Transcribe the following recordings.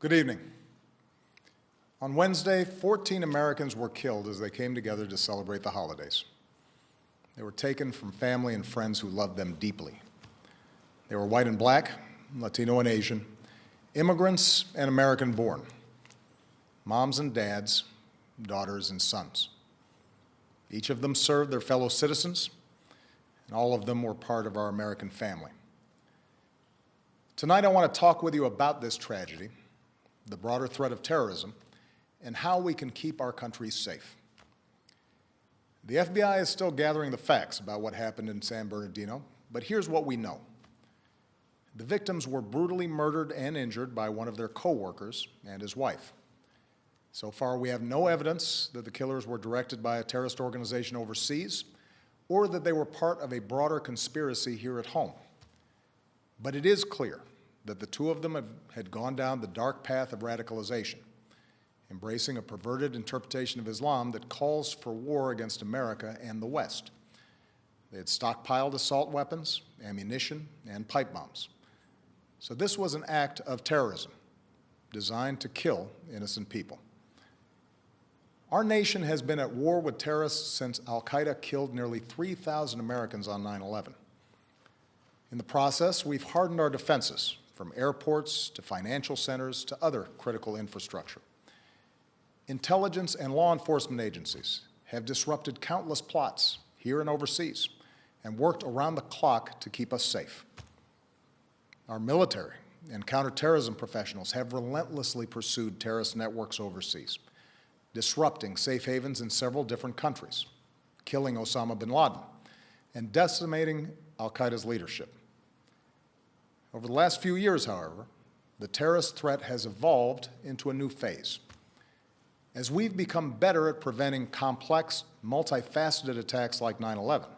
Good evening. On Wednesday, 14 Americans were killed as they came together to celebrate the holidays. They were taken from family and friends who loved them deeply. They were white and black, Latino and Asian, immigrants and American-born, moms and dads, daughters and sons. Each of them served their fellow citizens, and all of them were part of our American family. Tonight, I want to talk with you about this tragedy, the broader threat of terrorism, and how we can keep our country safe. The FBI is still gathering the facts about what happened in San Bernardino, but here's what we know. The victims were brutally murdered and injured by one of their co-workers and his wife. So far, we have no evidence that the killers were directed by a terrorist organization overseas or that they were part of a broader conspiracy here at home. But it is clear that the two of them had gone down the dark path of radicalization, embracing a perverted interpretation of Islam that calls for war against America and the West. They had stockpiled assault weapons, ammunition, and pipe bombs. So this was an act of terrorism designed to kill innocent people. Our nation has been at war with terrorists since al-Qaeda killed nearly 3,000 Americans on 9/11. In the process, we've hardened our defenses, from airports to financial centers to other critical infrastructure. Intelligence and law enforcement agencies have disrupted countless plots here and overseas and worked around the clock to keep us safe. Our military and counterterrorism professionals have relentlessly pursued terrorist networks overseas, disrupting safe havens in several different countries, killing Osama bin Laden, and decimating al-Qaeda's leadership. Over the last few years, however, the terrorist threat has evolved into a new phase. As we've become better at preventing complex, multifaceted attacks like 9/11,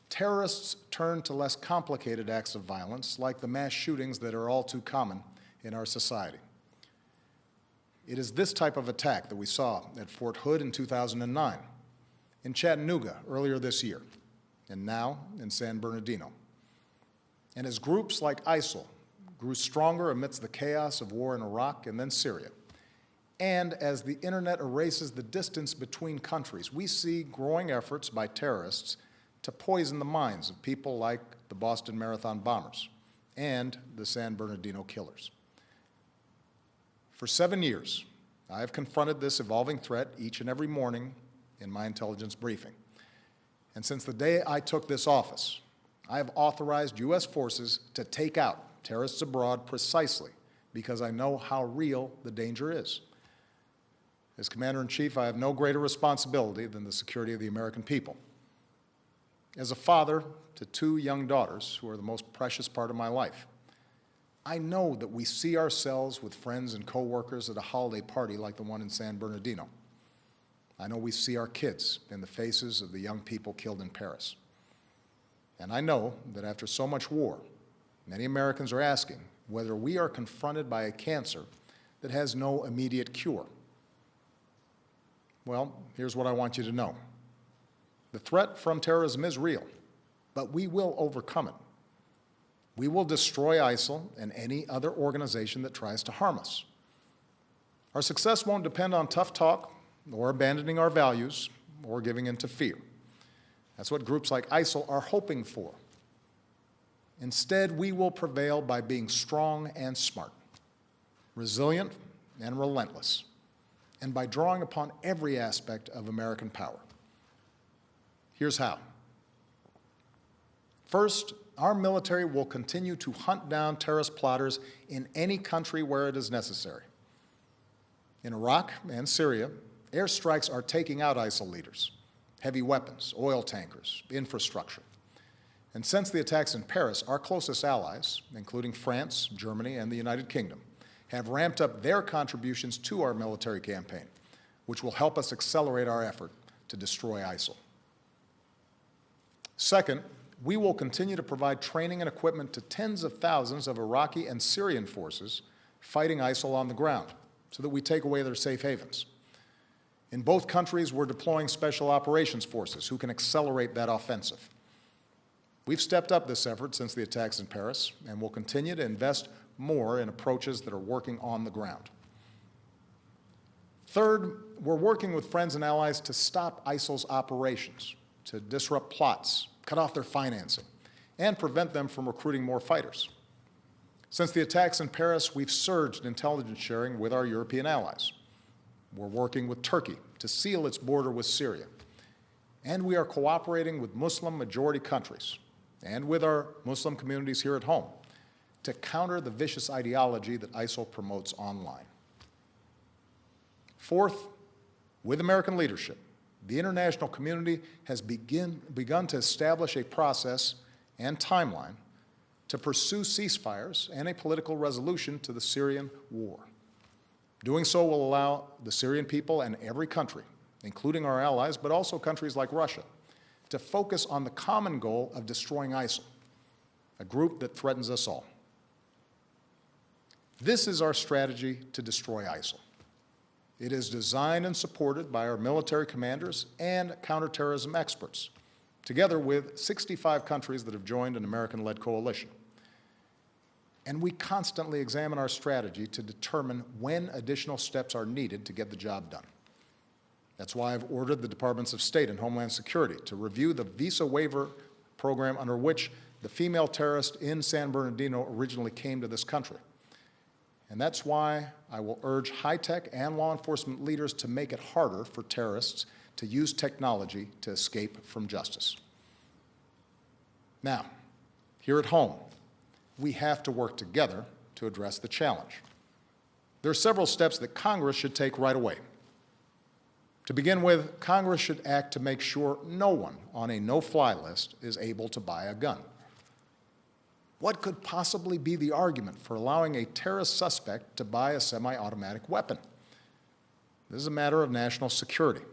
terrorists turn to less complicated acts of violence like the mass shootings that are all too common in our society. It is this type of attack that we saw at Fort Hood in 2009, in Chattanooga earlier this year, and now in San Bernardino. And as groups like ISIL grew stronger amidst the chaos of war in Iraq and then Syria, and as the internet erases the distance between countries, we see growing efforts by terrorists to poison the minds of people like the Boston Marathon bombers and the San Bernardino killers. For 7 years, I have confronted this evolving threat each and every morning in my intelligence briefing. And since the day I took this office, I have authorized U.S. forces to take out terrorists abroad precisely because I know how real the danger is. As Commander-in-Chief, I have no greater responsibility than the security of the American people. As a father to 2 young daughters who are the most precious part of my life, I know that we see ourselves with friends and coworkers at a holiday party like the one in San Bernardino. I know we see our kids in the faces of the young people killed in Paris. And I know that after so much war, many Americans are asking whether we are confronted by a cancer that has no immediate cure. Well, here's what I want you to know. The threat from terrorism is real, but we will overcome it. We will destroy ISIL and any other organization that tries to harm us. Our success won't depend on tough talk or abandoning our values or giving in to fear. That's what groups like ISIL are hoping for. Instead, we will prevail by being strong and smart, resilient and relentless, and by drawing upon every aspect of American power. Here's how. First, our military will continue to hunt down terrorist plotters in any country where it is necessary. In Iraq and Syria, airstrikes are taking out ISIL leaders, heavy weapons, oil tankers, infrastructure. And since the attacks in Paris, our closest allies, including France, Germany, and the United Kingdom, have ramped up their contributions to our military campaign, which will help us accelerate our effort to destroy ISIL. Second, we will continue to provide training and equipment to tens of thousands of Iraqi and Syrian forces fighting ISIL on the ground so that we take away their safe havens. In both countries, we're deploying special operations forces who can accelerate that offensive. We've stepped up this effort since the attacks in Paris and will continue to invest more in approaches that are working on the ground. Third, we're working with friends and allies to stop ISIL's operations, to disrupt plots, cut off their financing, and prevent them from recruiting more fighters. Since the attacks in Paris, we've surged intelligence sharing with our European allies. We're working with Turkey to seal its border with Syria. And we are cooperating with Muslim-majority countries and with our Muslim communities here at home to counter the vicious ideology that ISIL promotes online. Fourth, with American leadership, the international community has begun to establish a process and timeline to pursue ceasefires and a political resolution to the Syrian war. Doing so will allow the Syrian people and every country, including our allies, but also countries like Russia, to focus on the common goal of destroying ISIL, a group that threatens us all. This is our strategy to destroy ISIL. It is designed and supported by our military commanders and counterterrorism experts, together with 65 countries that have joined an American-led coalition. And we constantly examine our strategy to determine when additional steps are needed to get the job done. That's why I've ordered the Departments of State and Homeland Security to review the visa waiver program under which the female terrorist in San Bernardino originally came to this country. And that's why I will urge high-tech and law enforcement leaders to make it harder for terrorists to use technology to escape from justice. Now, here at home, we have to work together to address the challenge. There are several steps that Congress should take right away. To begin with, Congress should act to make sure no one on a no-fly list is able to buy a gun. What could possibly be the argument for allowing a terrorist suspect to buy a semi-automatic weapon? This is a matter of national security.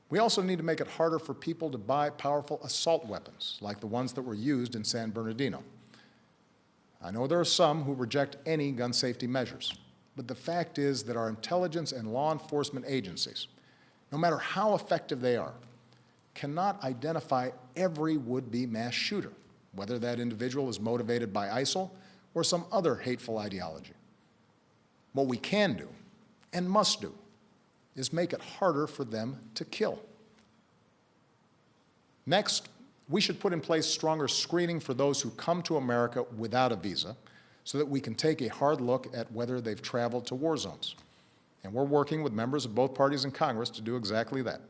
We also need to make it harder for people to buy powerful assault weapons, like the ones that were used in San Bernardino. I know there are some who reject any gun safety measures, but the fact is that our intelligence and law enforcement agencies, no matter how effective they are, cannot identify every would-be mass shooter, whether that individual is motivated by ISIL or some other hateful ideology. What we can do, and must do, is make it harder for them to kill. Next, we should put in place stronger screening for those who come to America without a visa so that we can take a hard look at whether they've traveled to war zones. And we're working with members of both parties in Congress to do exactly that.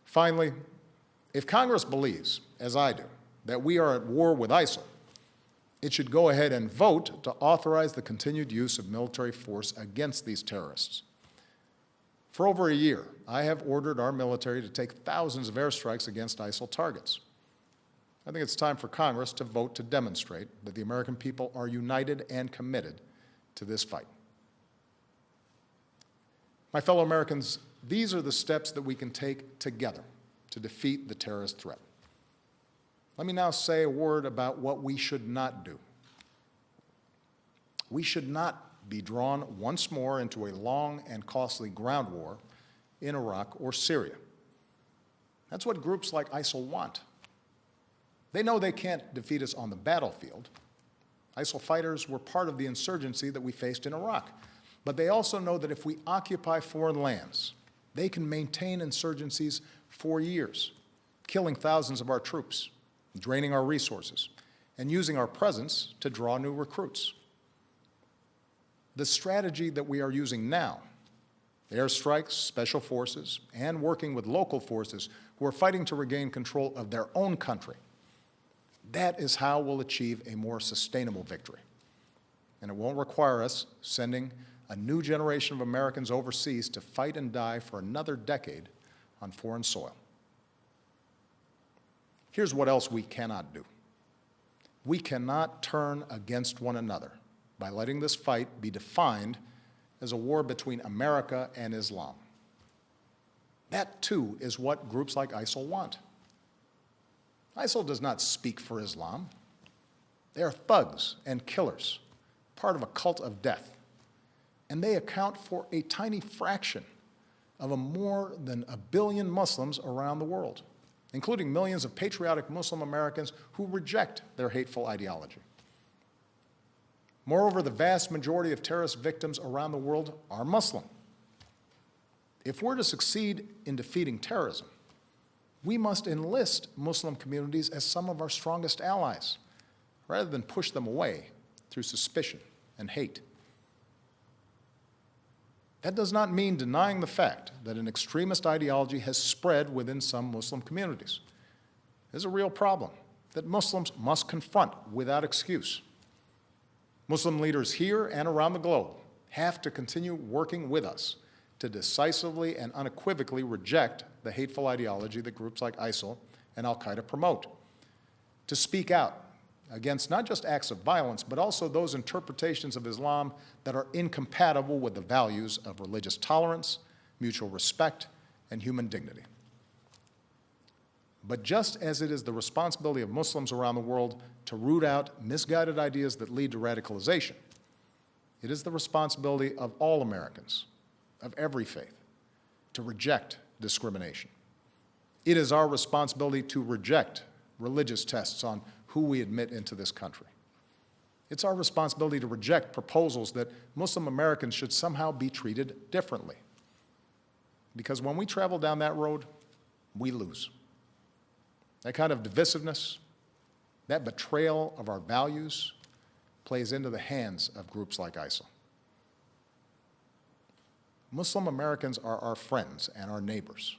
Finally, if Congress believes, as I do, that we are at war with ISIL, it should go ahead and vote to authorize the continued use of military force against these terrorists. For over a year, I have ordered our military to take thousands of airstrikes against ISIL targets. I think it's time for Congress to vote to demonstrate that the American people are united and committed to this fight. My fellow Americans, these are the steps that we can take together to defeat the terrorist threat. Let me now say a word about what we should not do. We should not be drawn once more into a long and costly ground war in Iraq or Syria. That's what groups like ISIL want. They know they can't defeat us on the battlefield. ISIL fighters were part of the insurgency that we faced in Iraq. But they also know that if we occupy foreign lands, they can maintain insurgencies for years, killing thousands of our troops, draining our resources, and using our presence to draw new recruits. The strategy that we are using now, airstrikes, special forces, and working with local forces who are fighting to regain control of their own country, that is how we'll achieve a more sustainable victory. And it won't require us sending a new generation of Americans overseas to fight and die for another decade on foreign soil. Here's what else we cannot do. We cannot turn against one another by letting this fight be defined as a war between America and Islam. That, too, is what groups like ISIL want. ISIL does not speak for Islam. They are thugs and killers, part of a cult of death. And they account for a tiny fraction of more than 1 billion Muslims around the world, including millions of patriotic Muslim Americans who reject their hateful ideology. Moreover, the vast majority of terrorist victims around the world are Muslim. If we're to succeed in defeating terrorism, we must enlist Muslim communities as some of our strongest allies, rather than push them away through suspicion and hate. That does not mean denying the fact that an extremist ideology has spread within some Muslim communities. There's a real problem that Muslims must confront without excuse. Muslim leaders here and around the globe have to continue working with us to decisively and unequivocally reject the hateful ideology that groups like ISIL and al-Qaeda promote, to speak out against not just acts of violence, but also those interpretations of Islam that are incompatible with the values of religious tolerance, mutual respect, and human dignity. But just as it is the responsibility of Muslims around the world to root out misguided ideas that lead to radicalization, it is the responsibility of all Americans, of every faith, to reject discrimination. It is our responsibility to reject religious tests on who we admit into this country. It's our responsibility to reject proposals that Muslim Americans should somehow be treated differently. Because when we travel down that road, we lose. That kind of divisiveness, that betrayal of our values, plays into the hands of groups like ISIL. Muslim Americans are our friends and our neighbors,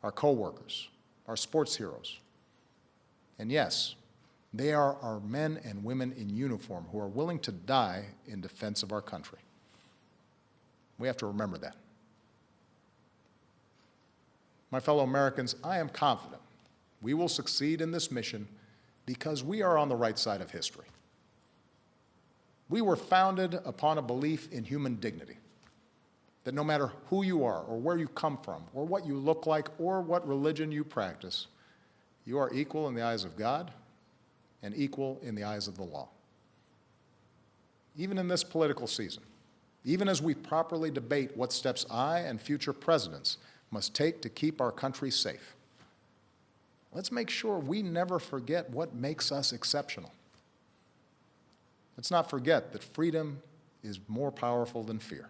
our co-workers, our sports heroes. And yes, they are our men and women in uniform who are willing to die in defense of our country. We have to remember that. My fellow Americans, I am confident we will succeed in this mission because we are on the right side of history. We were founded upon a belief in human dignity, that no matter who you are or where you come from or what you look like or what religion you practice, you are equal in the eyes of God and equal in the eyes of the law. Even in this political season, even as we properly debate what steps I and future presidents must take to keep our country safe, let's make sure we never forget what makes us exceptional. Let's not forget that freedom is more powerful than fear,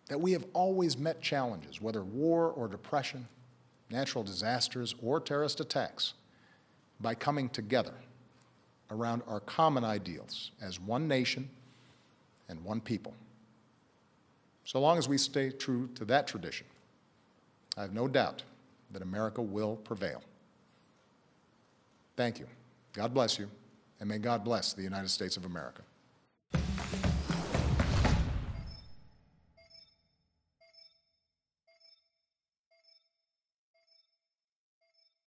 that we have always met challenges, whether war or depression, natural disasters or terrorist attacks, by coming together around our common ideals as one nation and one people. So long as we stay true to that tradition, I have no doubt that America will prevail. Thank you. God bless you, and may God bless the United States of America.